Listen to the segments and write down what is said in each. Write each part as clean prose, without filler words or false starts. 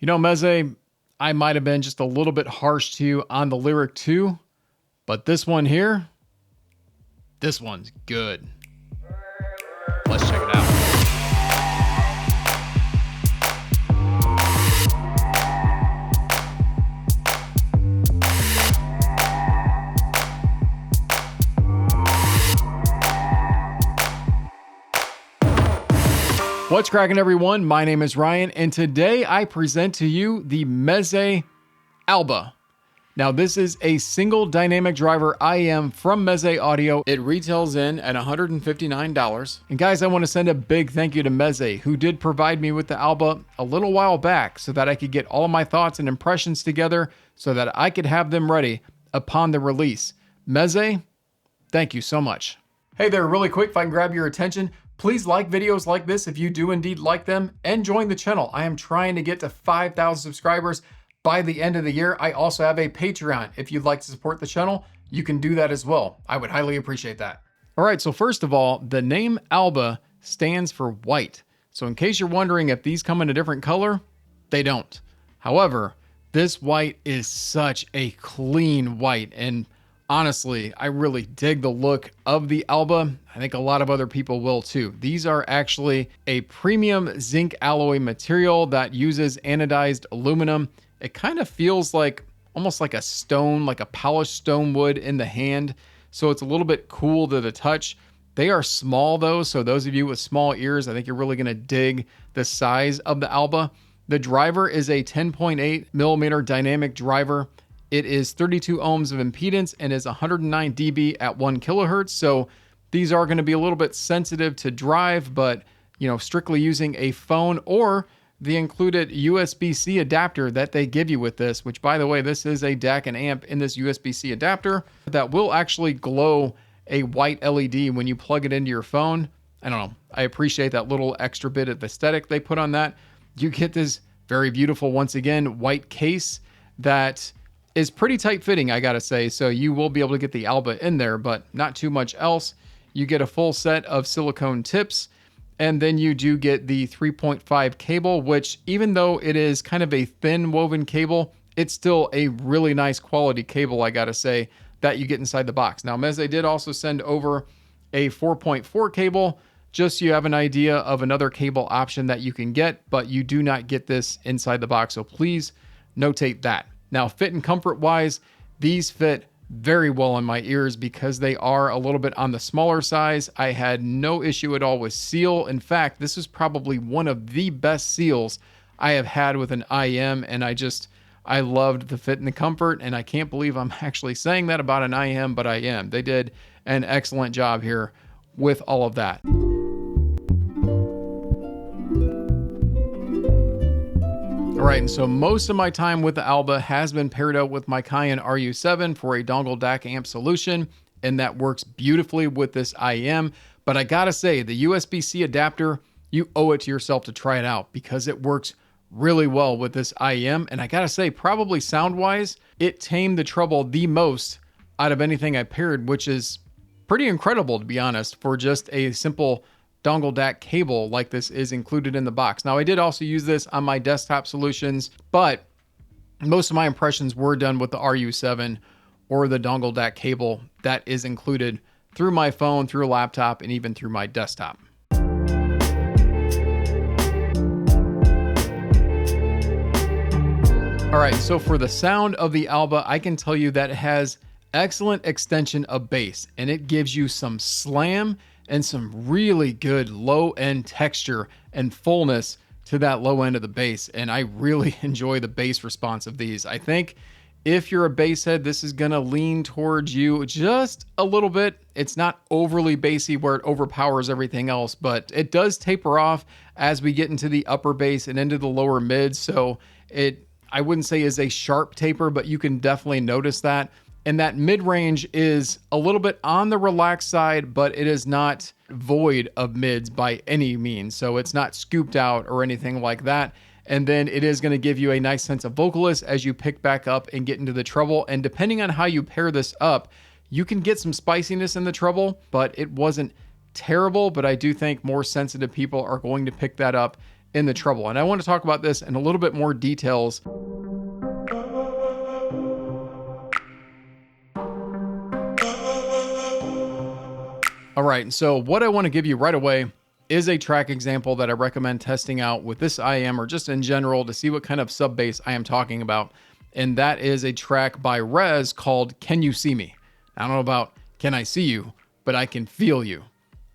You know, Meze, I might have been just a little bit harsh to you on the lyric too, but this one here, this one's good. Let's check it out. What's cracking, everyone? My name is Ryan, and today I present to you the Meze Alba. Now, this is a single dynamic driver IEM from Meze Audio. It retails in at $159. And guys, I want to send a big thank you to Meze, who did provide me with the Alba a little while back so that I could get all of my thoughts and impressions together so that I could have them ready upon the release. Meze, thank you so much. Hey there, really quick, if I can grab your attention, please like videos like this if you do indeed like them, and join the channel. I am trying to get to 5,000 subscribers by the end of the year. I also have a Patreon. If you'd like to support the channel, you can do that as well. I would highly appreciate that. All right, so first of all, the name Alba stands for white. So in case you're wondering if these come in a different color, they don't. However, this white is such a clean white, and honestly, I really dig the look of the Alba. I think a lot of other people will too. These are actually a premium zinc alloy material that uses anodized aluminum. It kind of feels like almost like a stone, like a polished stone wood in the hand. So it's a little bit cool to the touch. They are small though, so those of you with small ears, I think you're really gonna dig the size of the Alba. The driver is a 10.8 millimeter dynamic driver. It is 32 ohms of impedance and is 109 dB at 1 kilohertz. So these are going to be a little bit sensitive to drive, but strictly using a phone or the included USB-C adapter that they give you with this, which by the way, this is a DAC and amp in this USB-C adapter that will actually glow a white LED when you plug it into your phone. I don't know. I appreciate that little extra bit of aesthetic they put on that. You get this very beautiful, once again, white case that is pretty tight fitting, I gotta say. So you will be able to get the Alba in there, but not too much else. You get a full set of silicone tips, and then you do get the 3.5 cable, which even though it is kind of a thin woven cable, it's still a really nice quality cable, I gotta say, that you get inside the box. Now, Meze did also send over a 4.4 cable, just so you have an idea of another cable option that you can get, but you do not get this inside the box. So please notate that. Now, fit and comfort wise, these fit very well on my ears because they are a little bit on the smaller size. I had no issue at all with seal. In fact, this is probably one of the best seals I have had with an IEM, and I loved the fit and the comfort, and I can't believe I'm actually saying that about an IEM, but I am. They did an excellent job here with all of that. All right, and so most of my time with the Alba has been paired out with my Cayin RU7 for a dongle DAC amp solution, and that works beautifully with this IEM. But I gotta say, the USB-C adapter, you owe it to yourself to try it out because it works really well with this IEM. And I gotta say, probably sound-wise, it tamed the treble the most out of anything I paired, which is pretty incredible, to be honest, for just a simple dongle DAC cable like this is included in the box. Now, I did also use this on my desktop solutions, but most of my impressions were done with the RU7 or the dongle DAC cable that is included through my phone, through a laptop, and even through my desktop. All right, so for the sound of the Alba, I can tell you that it has excellent extension of bass, and it gives you some slam and some really good low end texture and fullness to that low end of the bass. And I really enjoy the bass response of these. I think if you're a bass head, this is gonna lean towards you just a little bit. It's not overly bassy where it overpowers everything else, but it does taper off as we get into the upper bass and into the lower mids. So I wouldn't say is a sharp taper, but you can definitely notice that. And that mid-range is a little bit on the relaxed side, but it is not void of mids by any means. So it's not scooped out or anything like that. And then it is going to give you a nice sense of vocalist as you pick back up and get into the treble. And depending on how you pair this up, you can get some spiciness in the treble, but it wasn't terrible. But I do think more sensitive people are going to pick that up in the treble. And I want to talk about this in a little bit more details. All right, so what I want to give you right away is a track example that I recommend testing out with this IEM or just in general to see what kind of sub bass I am talking about. And that is a track by Rez called Can You See Me? I don't know about Can I See You, but I Can Feel You.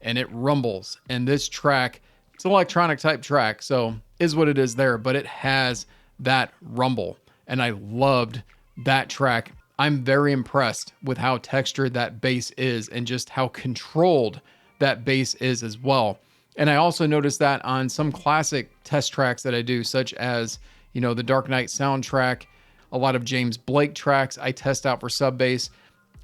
And it rumbles. And this track, it's an electronic type track, so is what it is there, but it has that rumble. And I loved that track. I'm very impressed with how textured that bass is and just how controlled that bass is as well. And I also noticed that on some classic test tracks that I do, such as, you know, the Dark Knight soundtrack, a lot of James Blake tracks I test out for sub bass,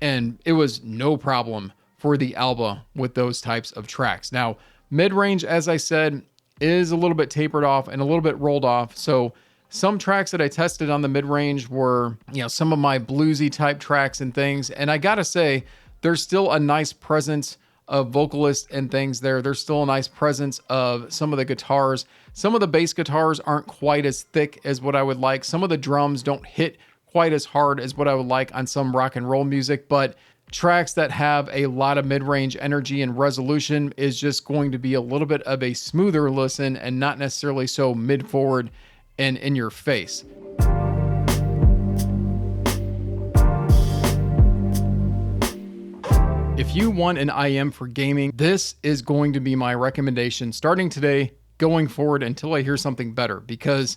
and it was no problem for the Alba with those types of tracks. Now, mid-range, as I said, is a little bit tapered off and a little bit rolled off. So some tracks that I tested on the mid-range were, you know, some of my bluesy type tracks and things. And I gotta say, there's still a nice presence of vocalists and things there. There's still a nice presence of some of the guitars. Some of the bass guitars aren't quite as thick as what I would like. Some of the drums don't hit quite as hard as what I would like on some rock and roll music, but tracks that have a lot of mid-range energy and resolution is just going to be a little bit of a smoother listen and not necessarily so mid-forward and in your face. If you want an IEM for gaming, this is going to be my recommendation starting today, going forward until I hear something better, because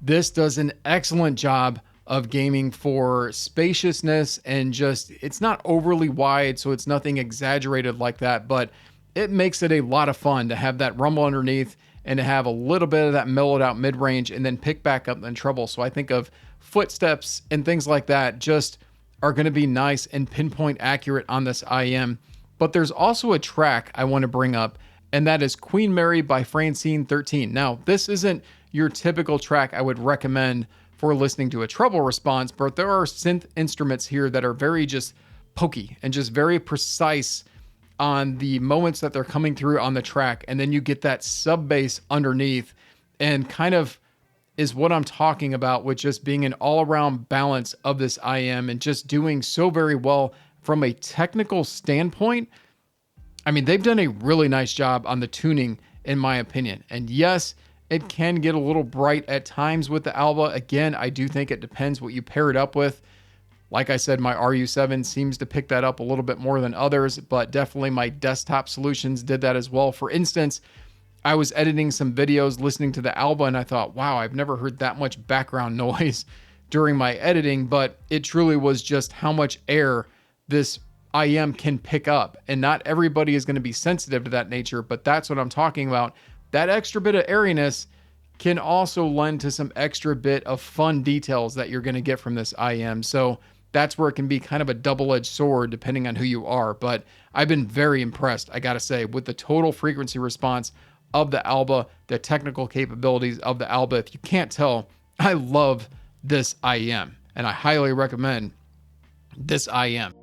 this does an excellent job of gaming for spaciousness and just, it's not overly wide, so it's nothing exaggerated like that, but it makes it a lot of fun to have that rumble underneath and to have a little bit of that mellowed out mid-range and then pick back up in treble. So I think of footsteps and things like that just are going to be nice and pinpoint accurate on this IEM. But there's also a track I want to bring up, and that is Queen Mary by Francine 13. Now, this isn't your typical track I would recommend for listening to a treble response, but there are synth instruments here that are very just pokey and just very precise on the moments that they're coming through on the track. And then you get that sub bass underneath, and kind of is what I'm talking about with just being an all around balance of this IEM and just doing so very well from a technical standpoint. I mean, they've done a really nice job on the tuning, in my opinion. And yes, it can get a little bright at times with the Alba. Again, I do think it depends what you pair it up with. Like I said, my RU7 seems to pick that up a little bit more than others, but definitely my desktop solutions did that as well. For instance, I was editing some videos listening to the Alba, and I thought, wow, I've never heard that much background noise during my editing, but it truly was just how much air this IEM can pick up. And not everybody is going to be sensitive to that nature, but that's what I'm talking about. That extra bit of airiness can also lend to some extra bit of fun details that you're going to get from this IEM. So that's where it can be kind of a double-edged sword depending on who you are. But I've been very impressed, I gotta say, with the total frequency response of the Alba, the technical capabilities of the Alba. If you can't tell, I love this IEM, and I highly recommend this IEM.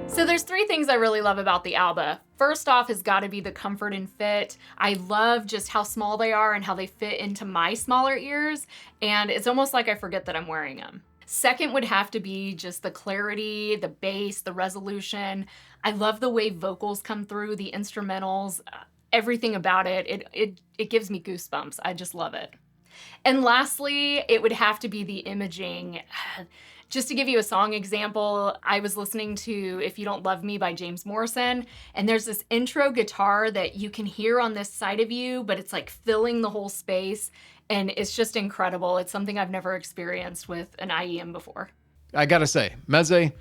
So there's three things I really love about the Alba. First off has got to be the comfort and fit. I love just how small they are and how they fit into my smaller ears, and it's almost like I forget that I'm wearing them. Second would have to be just the clarity, the bass, the resolution. I love the way vocals come through, the instrumentals, everything about it. It gives me goosebumps. I just love it. And lastly, it would have to be the imaging. Just to give you a song example, I was listening to If You Don't Love Me by James Morrison, and there's this intro guitar that you can hear on this side of you, but it's like filling the whole space, and it's just incredible. It's something I've never experienced with an IEM before. I gotta say, Meze,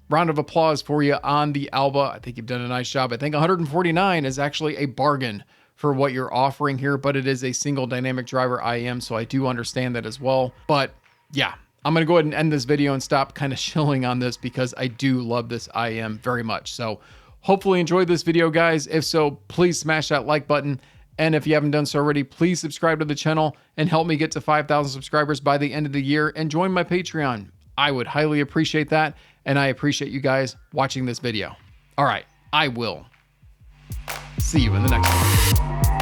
round of applause for you on the Alba. I think you've done a nice job. I think $149 is actually a bargain for what you're offering here, but it is a single dynamic driver IEM, so I do understand that as well. But yeah, I'm going to go ahead and end this video and stop kind of shilling on this because I do love this IEM very much. So hopefully enjoyed this video, guys. If so, please smash that like button. And if you haven't done so already, please subscribe to the channel and help me get to 5,000 subscribers by the end of the year and join my Patreon. I would highly appreciate that. And I appreciate you guys watching this video. All right, I will. See you in the next one.